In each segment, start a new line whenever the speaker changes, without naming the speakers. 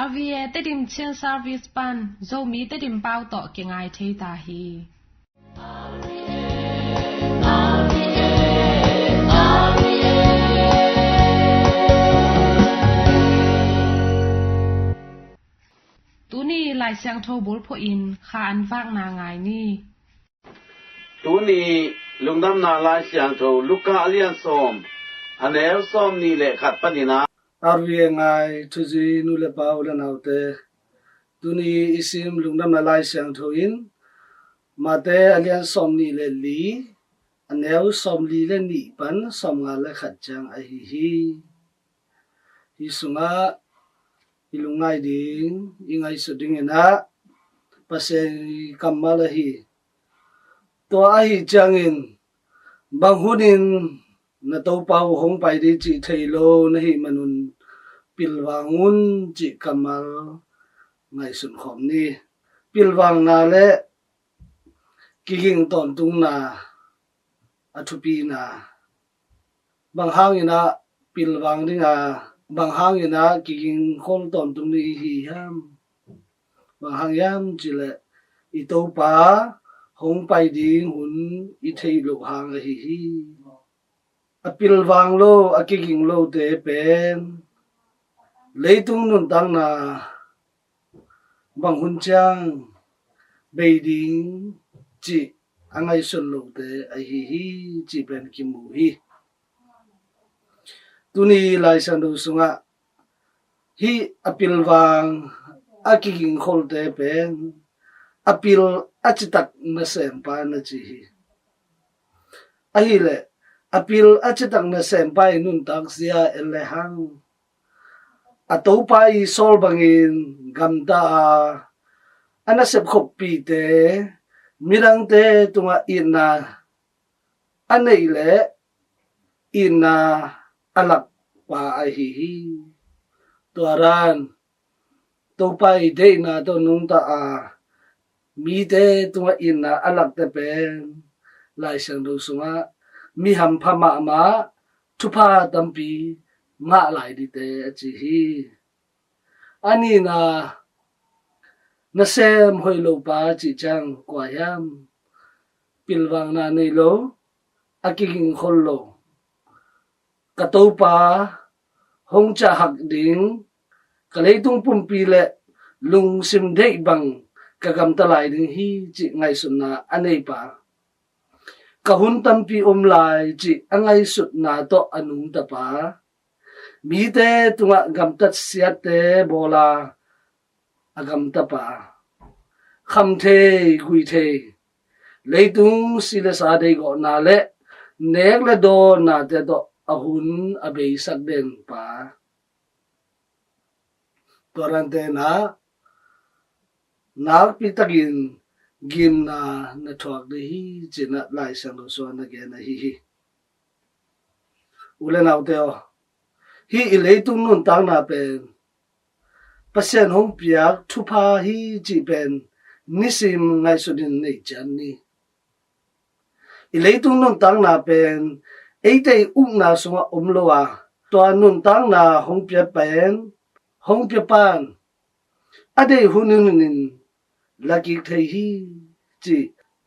Avie te dim chen service pan zo mi te dim pau to ke ngai thei ta hi tu ni lai siang tho bol pho in kha an wak na ngai ni
tu ni lungdam na lai siang tho luka alian som anel som ni le khat panina
arwie ngai thuji nu le pa ula naute tuni isim lungnam na lai siang thoin mate alian som ni le li aneu som li le ni pan som nga le khat chang a hi sunga ilungai ding ingai suding ena pasel kamala hi to a hi changin banghunin na to pau hong pai di chi thailo na hi manun pilwangun chi kamal ngai sun khom ni pilwang na le kiging ton tung na athupi na banghang ina pilwang ringa banghang ina kiging khol ton tung ni hi ham banghang yam chile ito pa hong pai ding hun I thailo hang hi apilwang lo akiging lo te pen leitung nun tang na bang hun chang beiding chi angai sun lo te ai hi chi pen kimu hi tuni lai san do sunga hi apilwang akiging khol te pen apil achitak na sem pa na chi hi ahile apil achitak na sem pa nun tak sia ele hang atopai sol bangin gamda anasep khopi te mirang te tunga ina aneile ina alak pa hi tuaran topai de na to nung ta mi te tunga ina alak te pen lai sang do sunga mi ham phama ma thupa tampi ma lai di te chi hi ani na sem hoi lo pa chi chang kwa yam pilwang na nei lo akiging khol lo kato pa hong cha hak ding kaleitung pumpi le lung sim dei bang kagam talai ding hi chi ngai sun na anei pa kahun tampi lai chi angai sut na to anung ta pa mi te tunga gam tat sia te bola agam ta pa kham the gui the leitung sila sa dei go na le nek le do na te do ahun abei sak den pa torante na pitagin gim na thok de hi china lai sang lo so na ge na hi ulen auteo hi ileitung nun tang na pen pasien hong piak thupa hi chi pen nisim ngai sudin nei chan ni ileitung nun tang na pen eitei na sunga omloa to nun tang na hong pia pen hong pia pan ade hununin lagi thei hi chi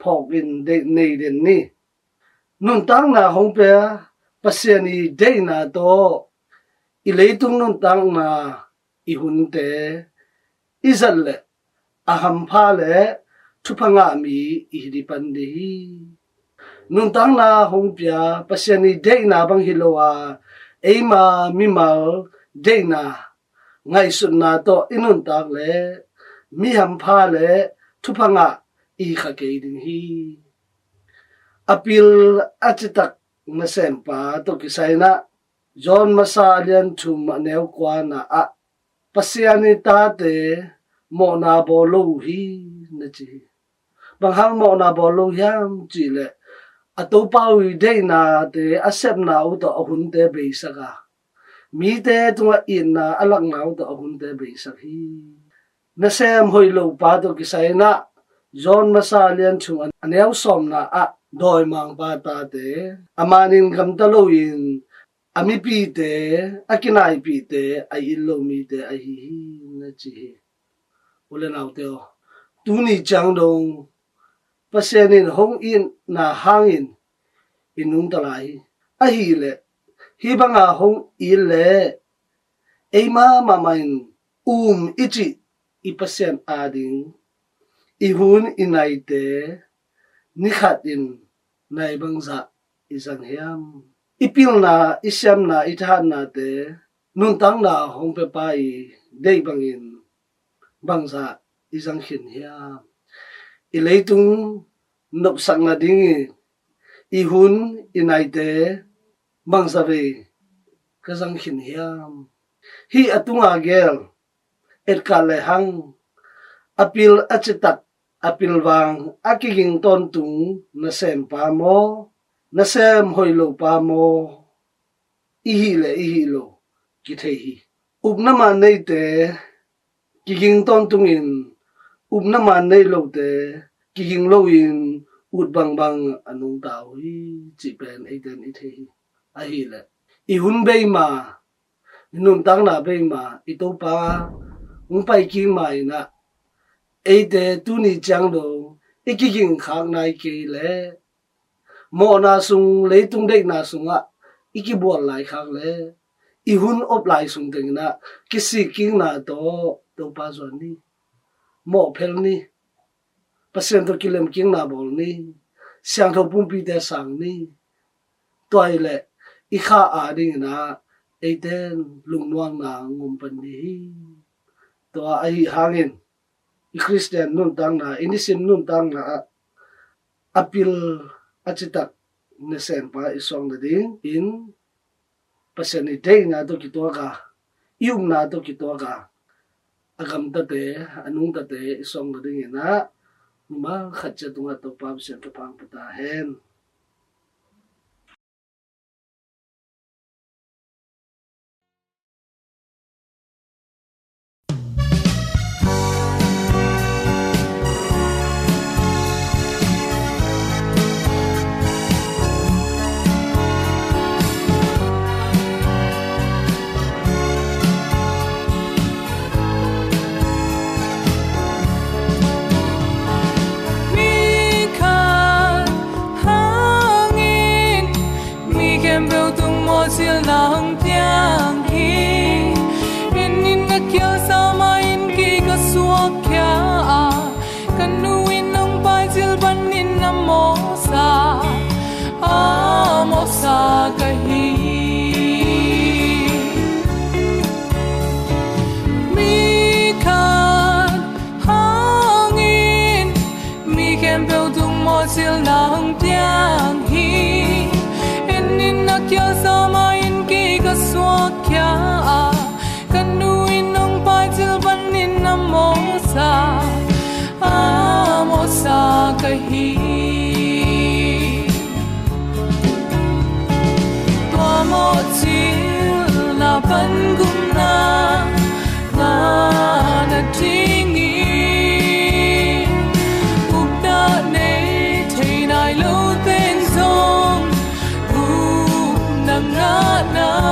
phok in de nei den ni nun tang na hong pia pasiani de na to ileitung nun tang na ihun te izal le aham pha le thupanga mi ihdi pandi nun tang na hong pia pasiani de na bang hilowa eima mimal de na ngai sun na to inun tak le mi ham pha le thupanga I kha ke ding hi apil achitak na sem pa to kisai na John Masalian thum aneu kwa na pasiani ta te mo na bolo hi na chi bang hang mo na bolo yam chi le atopawi de na te asep na u to hun te be saka mi te tunga in na alak na u to hun te be sakhi na sem hoi lo pa to kisai na John Masalian thum aneu som na doi mang pa ta te amanin gam ta lo in ami pi te akinai pi te ai illo mi te ai hi na chi ule nau te o tu ni chang dong pasenin hong in na hangin inung talai a hi le hi banga hong il le eima mamain ichi ipasyan ading ihun inai te nikhat in nai bangza isang hiam ipil na isyam na ithan na te nun tang na hong pe pai dei bangin bangza isang hin hiam ileitung nop sang na ding ihun inai te bangza ve kazang hin hiam hi atunga gel erkale hang apil achitak apil wang akiging ton tung na sem pa mo na sem hoilo pa mo ihi lo kithehi upnama nei te kiging ton tung in upnama nei lo te kiging lo in ut bang anung tao hi chi pen eiten ithehi ahi le ihun bei ma num tang na bei ma ito pa pai ki mai na eite tu ni chang do ikiging khang nai ke le mo na sung le tung dei na sung a iki bol lai khang le ihun op lai sung ding na kisi king na to pa zon ni mo phel ni pasien to kilem king na bol ni siang tho pum pi te sang ni toile i kha a ding na eiten lung nuang na ngum pan ni to ai hangin i Christian nun tang na inisim nun tang na apil achitak ne sen pa isong na ding in pasani day na to kito ka yung na to kito ka agam tate anung tate isong na ding na ma khatcha tunga to pa sen to pang patahen
nang tiang hi in na kya sama in ki ka suak kya kanu in nang pai zil ban in na mo sa ka hi mi khan hangin mi kem bel tung mo zil nang tiang hi in na kya sama suak kya kanuin nong pai zil ban in na mo sa ka hi tua mo zil na ban gum na tingi up da nei thei nai lo ten song na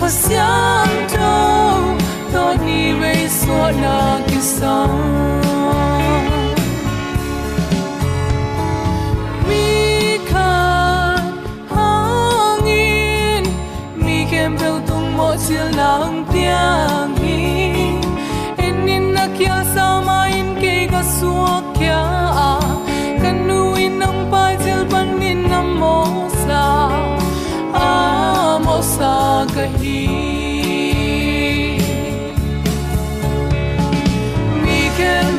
siang thâu to ni ve so na ki sa mi khan hangin mi kem bel tung mo sil nang tiang hi en in na kya sa ma in ke ka suak kya kanu in nang pai zil ban in na mo sa ka hi mi kem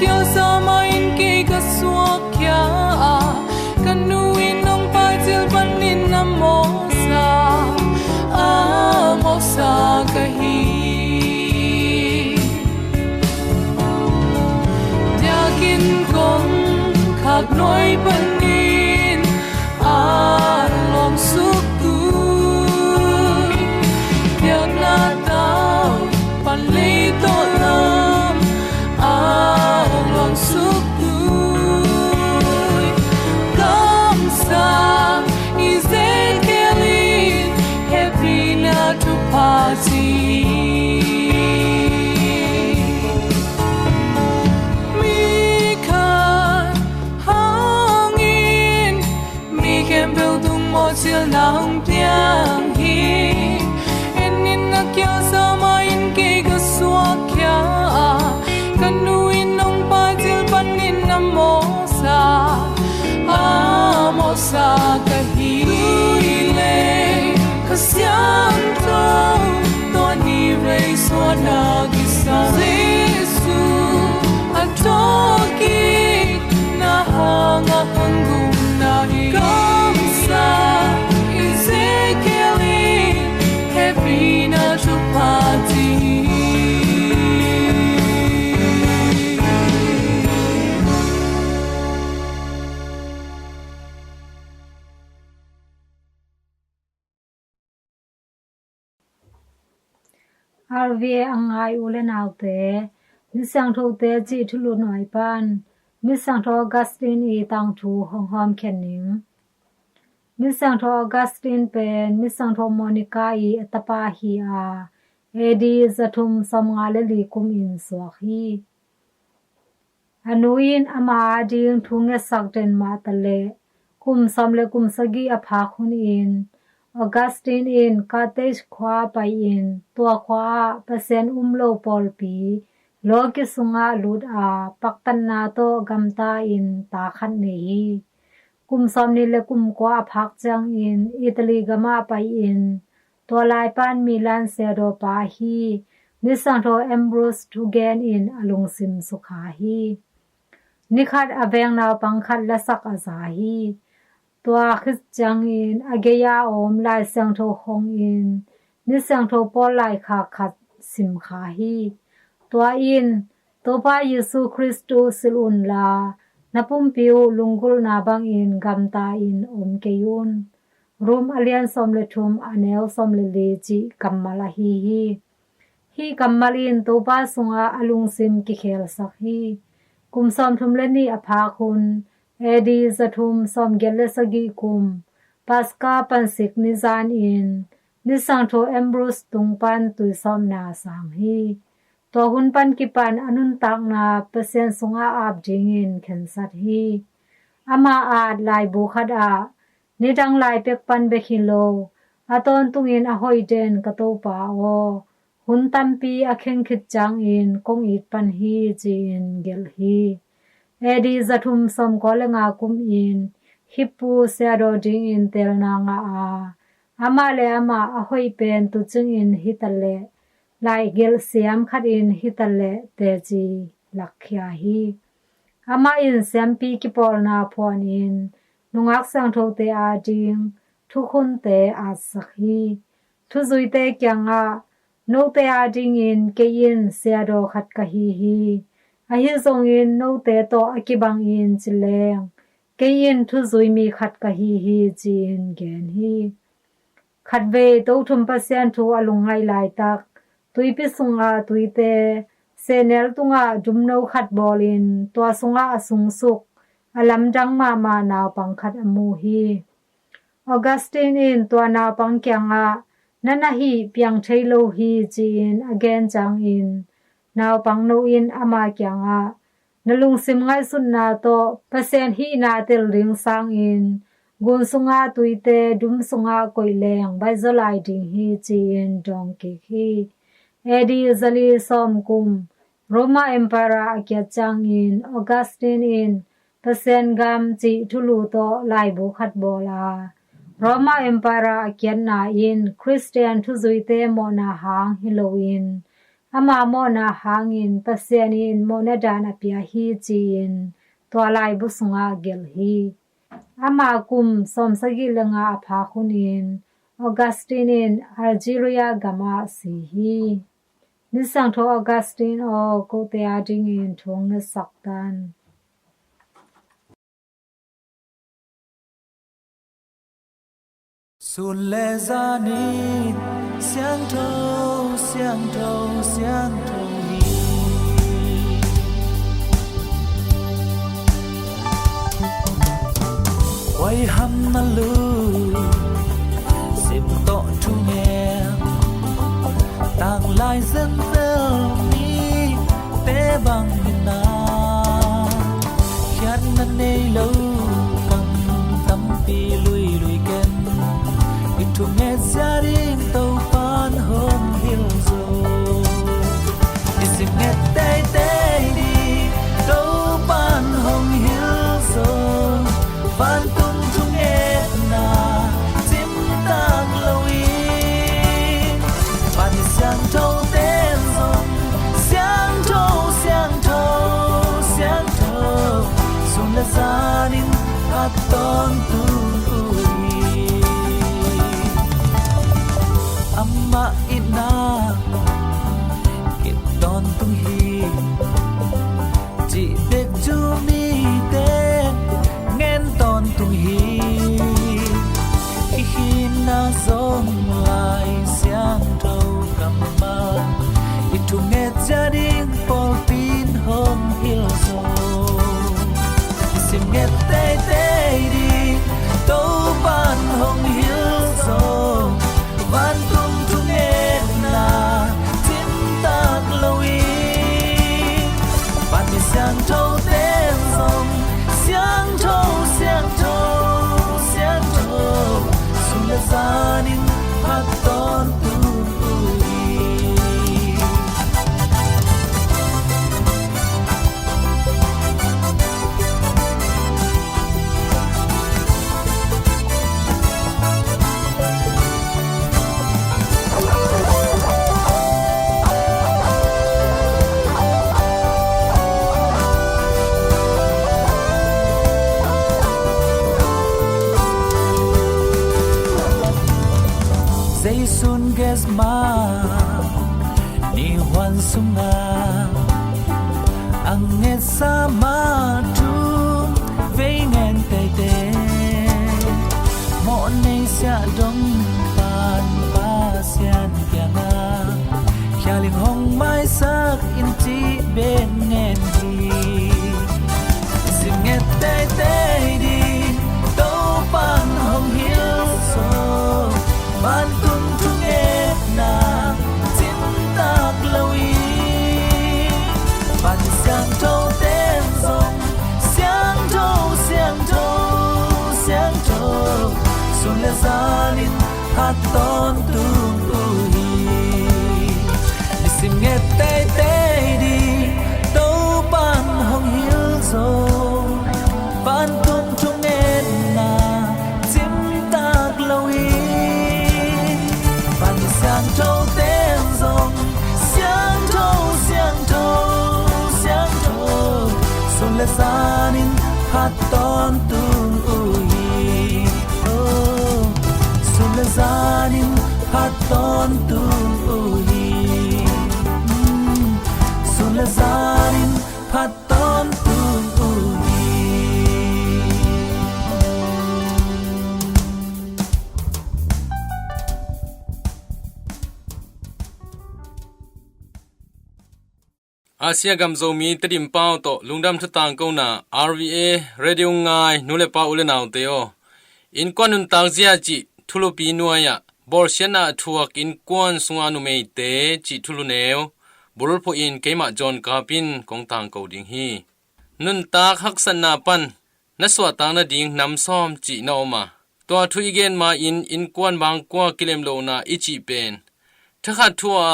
kyo sa ma in ke ka suak kya kanuin nong pajil panin na mosa mosa kahi diakin kong khak noi panin long suk tu diak na tao pan le to lam long suk tu kam sa Ezekielin happy na to party sil nang tiang hi enin na kya sa ma in ke ga suak kya kanuin nong pa jil panin na mosa mosa kahi le kasyang to to ni rei so na gisa Jesu atoki na hanga hangum na hi Ezekielin happy na to party
RVA angai ulen autte misang tho te chi thulu noi pan misang tho Augustine e tang thu hong hom khening misang tho Augustine pen misang tho Monica e atapa hi edi zathum samnga le li kum in so hi anuin ama ding thunge sakten ma tale kum samle kum sagi apha khun in Augustine in cottage khwa pai in tua khwa pasen umlo polpi loki sunga lut paktan na to gamta in ta khan nei kum somni le kum kwa phak chang in Italy gama pai in to lai pan Milan sedo pa hi nisang tho Ambrose to gain in alung sim sukha hi nikhat aveng naw pangkhat lasak azahi tua khis chang in ageya om lai sang tho hong in nisang tho pol lai kha khat sim kha hi tua in to pa Yesu Christu silun la napum piu lungul na bang in gamta in om keyun rum alian somle thum anel somle leji kammala hi kammalin to pa sunga alung sim ki khel sak hi kum som thum le ni apha khun edi zathum som gelle sagi kum paska pansik ni zan in nisang tho Ambrose tungpan tui som na sang hi to hun pan ki pan anun tak na pasen sunga ap ding in khen sat hi ama at lai bu khat nidang lai pek pan be khilo aton tungin a hoi den ka to pa hun tampi a khen khit chang in kong it pan hi chin gel hi edi zathum som ko lenga kum in hipu sero ding in tel na nga ama le ama a hoi pen tu chung in hitale lai gel siam khat in hitale te chi lakhya hi ama in sampi ki por na phon in nungak sang tho te ding thu khun te sakhi thu zui te kyanga no te ding in ke in sero khat ka hi a hi zong in no te to akibang in chileng ke in thu zui mi khat ka hi chin gen hi khat ve to thum pa sian thu alungai lai tak tui pi sunga tuite senel tunga jumno khat bolin to sunga asung suk alam jang ma naw pangkhat amu hi Augustine in to na pangkyanga nana hi piang thailo hi chin again chang in naw pangno in ama kyanga nalung sim ngai sun na to pasen hi na tel ring sang in gun sunga tuite dum sunga koileng bai zolai ding hi chin dong ke hi edi zali som kum Roma Empire akya chang in Augustine in pasen gam chi thulu to lai bu khat bola Roma Empire akya na in Christian thu zuite mo na hang Halloween ama mo na hangin pasyanin mo na dana pia hi chin tua lai bu sunga gel hi ama kum som sagi langa apha khunin Augustine in Algeria gama si hi nisang tho Augustine o ko te ading in thong na saktan
Sun lệ ra nít sáng thâu hi quay hăm na lu sim to chu nghe tàng lai dân dơ mi tế bằng na khát na nay lâu cầm tâm pi lui lui ken itu nghe gia đình tàu pan hôm hill zo isim nghe tây tây đi tàu pan hôm hill zo pan tung tung nghe na chim tang lâu in pan sang thâu tên rong sang thâu sun la gia đình hát ton tu amma ina kip don tung hi chỉ biết chu mi tên nghen ton tung hi khi na zong lai xiang thâu cầm ma itu nghe gia đình pol pin home hill zo sim nghe tây tây đi tàu ban home hill zo van tung tung nghe na tim tak lâu in van mi sang thâu tên rong xiang thâu sun la gia đình hát ton tu Zay sun ges ma ni huan sunga ang nghe sa ma tu vei ngen tây tê mo nei sia dong pan pa sian kya na kya ling hong mai sak in chi ben ngen di sim nghe tây tây đi tàu pan hong hill so ban tung tung nghe na chim tak lâu in ban sang thâu tên rong sang thâu sun la gia đình hát ton tung hi sim nghe tây tây đi tàu ban hong hill zo ban tung tung nghe na chim tak lâu in sang thâu tên rong sang thâu sun la gia đình hát ton tu hi sun la gia đình hát ton tu hi sun la gia đình hát ton tu hi
Asia gamzo mi tadim pao to lungdam thutang ko na RVA radio ngai nule pa ule naw teo in kwanun tang zia chi thulupi nuaya bor siana thuak in kwan sunga nu mei te chi thulu neo burul pho in keima john kapin kong tang ko ding hi nun tak haksan na pan na swa tang na ding nam som chi na oma to thu igen ma in kwan bang kwa kilem lo na ichi pen thakha thua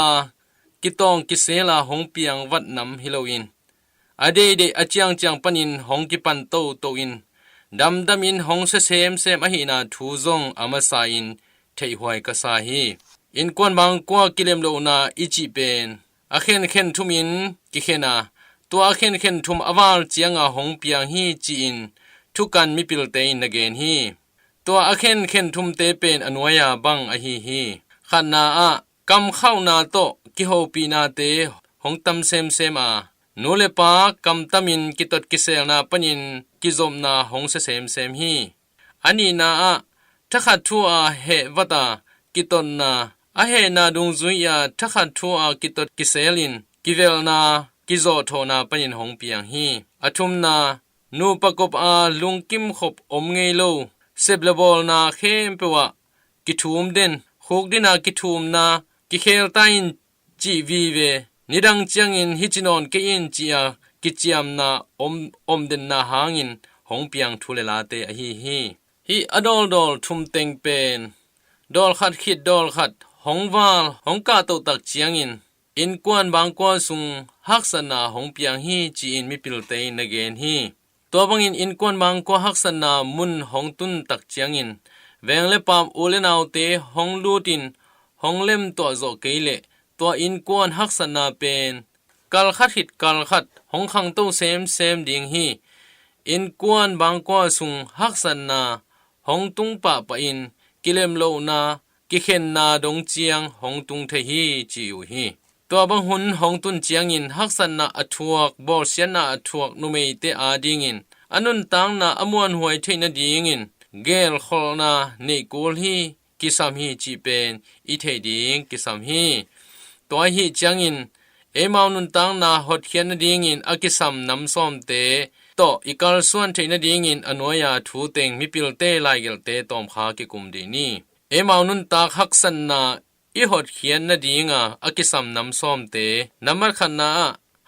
kitong kisela hong piang wat nam Halloween ade de achiang chiang panin hong ki pan to in dam in hong se sem a hi na thu zong amasa in thei hwai ka sa hi in kwan bang kwa kilem lo na ichi pen อาเข็นทุมินกิเขนาตัวอาเข็นทุมอวาลเจียงอาหงเปียงฮีจีนทุกันมิปิลเตนเกนฮีตัวอาเข็นทุมเตเป็นอนวยาบังอฮีขันนาอะกำเข้านาโตกิโฮปีนาเตหงตำเซมอาโนเลปากำตามินกิตดกิเซลนาปนินกิจมนาหงเซมฮีอันนี้นาอะถ้าขัดทัวเฮวตากิตนนาอาเฮนาดุงซุยยาถ้าขัดทัวกิตดกิเซลินกิเวลนากิโซโทนาปนินหงเปียงฮีอทุมนานูปกบอาลุงกิมขบอมเงโลเซบลบอลนาเข้มเปวะกิทุมเด่นฮูกดินากิทุมนากิเคลตาอินจีวีเวนิดังเจียงอินฮิจินอนเกอินจีอากิจยามนาอมเด่นนาหางอินหงเปียงทุเลลาเตอฮีอดอลทุมเต็งเป็นดอลขัดคิดดอลขัดหงวาลหงกาโตตักเจียงอินกวนบางกวนซุงฮักษนาหงเปียงฮีจีอินมิปิลเตนเกนฮีตัวบังอินกวนบางกวนฮักษนามุนหงตุนตักเจียงอินแวงเลปามอูเลนาวเตหงลูตินหงเล่มตัวโจเกเลตัวอินกวนฮักษนาเป็นกัลขัดหิดกัลขัดหงขังโตเซมดิงฮีอินกวนบางกวนซุงฮักษนาหงตุงปะปะอินกิเลมโลนากิเข็นนาดงเจียงหงตุงเทฮีจิวฮีตัวบังหุนหงตุนเจียงอินฮักษนาอทวกบอลเซียนาอทวกนุเมเตอาดิงอินอนุนตังนาอมวนหวยเทนดิงอินเกลขอลนาเนกูลฮีกิสามฮีจีเป็นอีเทดิงกิสามฮีตัวฮีเจียงอินเอมานุนตังนาฮดเขียนดิงอินอากิสามนำซ้อมเตโตอีกาลส่วนเทนดิงอินอนวยาทูเต็งมิปิลเตไลเกลเตตอมขากิกุมดีนีเอมานุนตากฮักสันนาอีหดเขียนนาดีงาอากิสัมนำซ้อมเตนัมมัดขันนา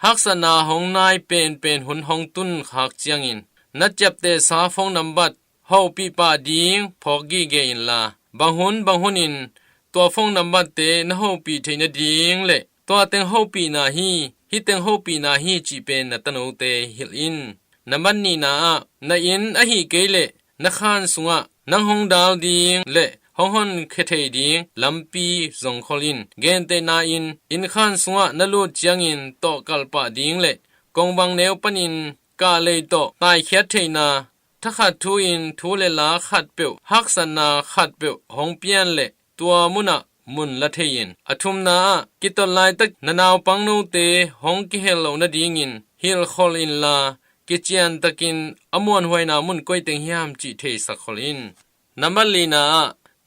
ฮักษนาหงนายเป็นหุนหงตุนขักเจียงอินนัดจับเตสาฟงนัมบัดเฮาปีปาดิงพอกีเกอินลาบางหุนอินตัวฟงนัมบัดเตนเฮาปีเทนดิงเลตัวเต็งเฮาปีนาฮีเต็งเฮาปีนาฮีจีเป็นนัตโนเตฮิลอินนัมบัดนีนาอินอหิเกเลนักขันสุงะนังหงดาวดิงเลฮองฮอนเคเทดิงลัมปีซงคอลินเกนเตนาอินขันสุงะนลูจียงอินโตกัลปะดิงเลกงบังเนวปนินกาเลโตตายเขียเทนาถ้าขัดทูอินทูเลลาขัดเปียวฮักษนาขัดเปียวหงเปียนเลตัวมุนละเทยินอทุมนากิตอลไลตักนานาวปังนูเตหงกิเฮลโลนาดิงอินฮิลคอลินลากิเจียนตะกินอมวนหวยนามุนก้อยเต็งยามจิเทสักคอลินนัมบัลลีนา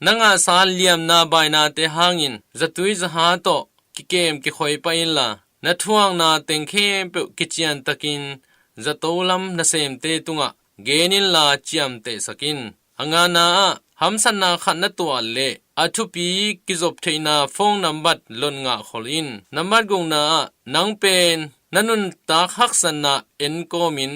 นังอาสาเลียมนาบายนาเตหางินจะตุยจะหาโตกิเกมกิคอยไปอินลานัทวงนาเต็งเข้มเปกิเจียนตะกินจะโตลัมนาเซมเตตุงะเกนินลาเจียมเตสกินอังานาหัมสันนาขันนตัวเลอทุปีกิจบเทนาฟงนัมบัดลนงะขอลินนัมบัดกงนานังเป็นนันุนตาฮักสันนาเอ็นโกมิน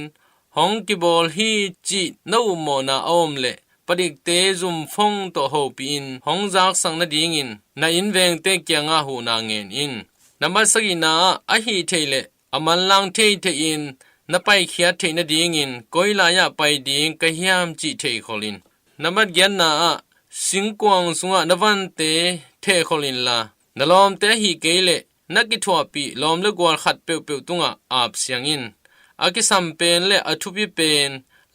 หงกิบอลฮีจีนูโมนาอมเลปดิกเตซุมฟงโตโฮปีนหงจากสังนาดิงินนาอินเวงเตเกียงอาหูนางเงินอินนัมบัดสกินาอหิเทเลอมันลังเทอินนับไปเขียเทนดิงินก้อยลายะไปดิงกะยามจิเทขอลินนับบัดเกียนนาสิงกวงสุงะนวันเตเทขอลินลานลอมเตหิเกเลนักกิทัวปีลอมเลกวลขัดเปียวตุงะอาบเสียงอินอากิสัมเป็นเลอทุปิเป็น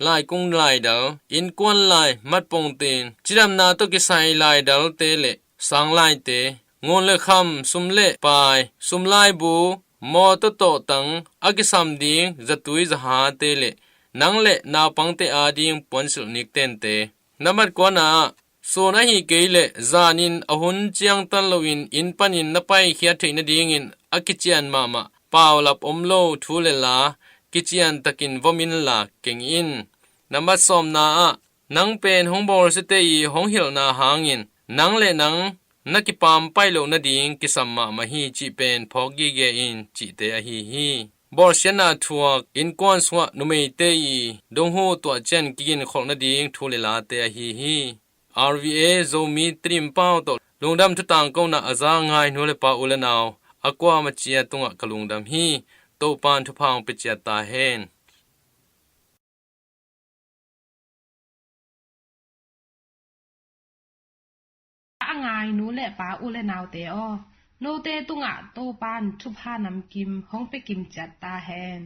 ลายกุงลายดลอินกวนลายมัดปงเตนจิดำนาตุกิไซลายดลเตเลสังลายเตงวนเลคำสุมเลปายสุมลายบูมอตโตตังอากิสัมดิงจะตุยจะหาเตเลนังเลนาปังเตอาดิงปอนสุนิกเตนเตนับกวนาโซนาฮิเกเลจานินอหุนเจียงตันโลวินอินปันินนไปเขียเทนดิงินอากิเจียนมาปาวลับอมโลทูเลลากิเจียนตะกินวมินลาเก่งอินนับสมนานังเป็นหงบอลสเตย์หงหิลนาหางอินนังเลนังนักกิปามไปโลนาดิงกิสัมมามาฮีจิเป็นพอกิเกอินจิเตอฮีบอลเชนาทัวอินกวนสวะนุเมเตยีดงโฮตัวเจนกินของนาดิงทูเลลาเตอฮีRVA zomi trim pau to lungdam thu tang ko na aza ngai no le pa ulanau akwa ma chia tunga kalungdam hi to pan thu phang pe chia ta hen
angài nú lệ pá u lệ nào tế o โนเตตุงะโตปานทุพานำกิมห้องไปกิมจัดตาแฮน